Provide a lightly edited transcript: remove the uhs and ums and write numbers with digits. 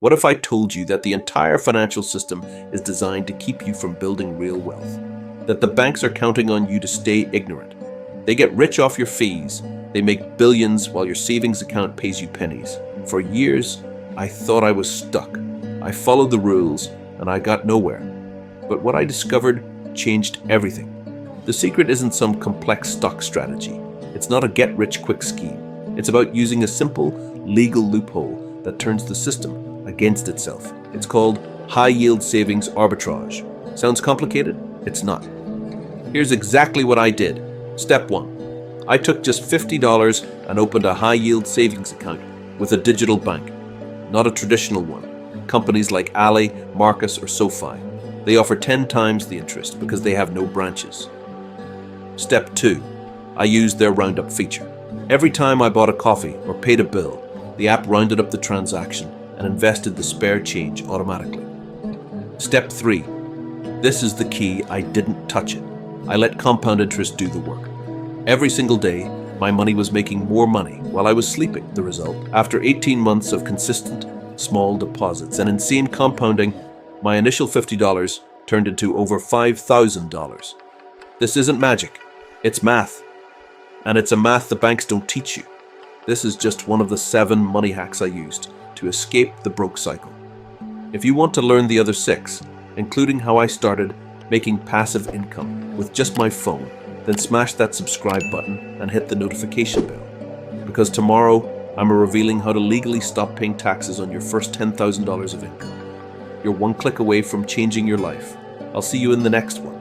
What if I told you that the entire financial system is designed to keep you from building real wealth? That the banks are counting on you to stay ignorant? They get rich off your fees. They make billions while your savings account pays you pennies. For years, I thought I was stuck. I followed the rules and I got nowhere. But what I discovered changed everything. The secret isn't some complex stock strategy. It's not a get-rich-quick scheme. It's about using a simple legal loophole that turns the system against itself. It's called high-yield savings arbitrage. Sounds complicated? It's not. Here's exactly what I did. Step 1. I took just $50 and opened a high-yield savings account with a digital bank, not a traditional one. Companies like Ally, Marcus, or SoFi. They offer 10 times the interest because they have no branches. Step 2. I used their roundup feature. Every time I bought a coffee or paid a bill, the app rounded up the transaction and invested the spare change automatically. Step 3. This is the key. I didn't touch it. I let compound interest do the work. Every single day, my money was making more money while I was sleeping. The result, after 18 months of consistent, small deposits and insane compounding, my initial $50 turned into over $5,000. This isn't magic. It's math. And it's a math the banks don't teach you. This is just one of the 7 money hacks I used to escape the broke cycle. If you want to learn the other 6, including how I started making passive income with just my phone, then smash that subscribe button and hit the notification bell. Because tomorrow, I'm revealing how to legally stop paying taxes on your first $10,000 of income. You're one click away from changing your life. I'll see you in the next one.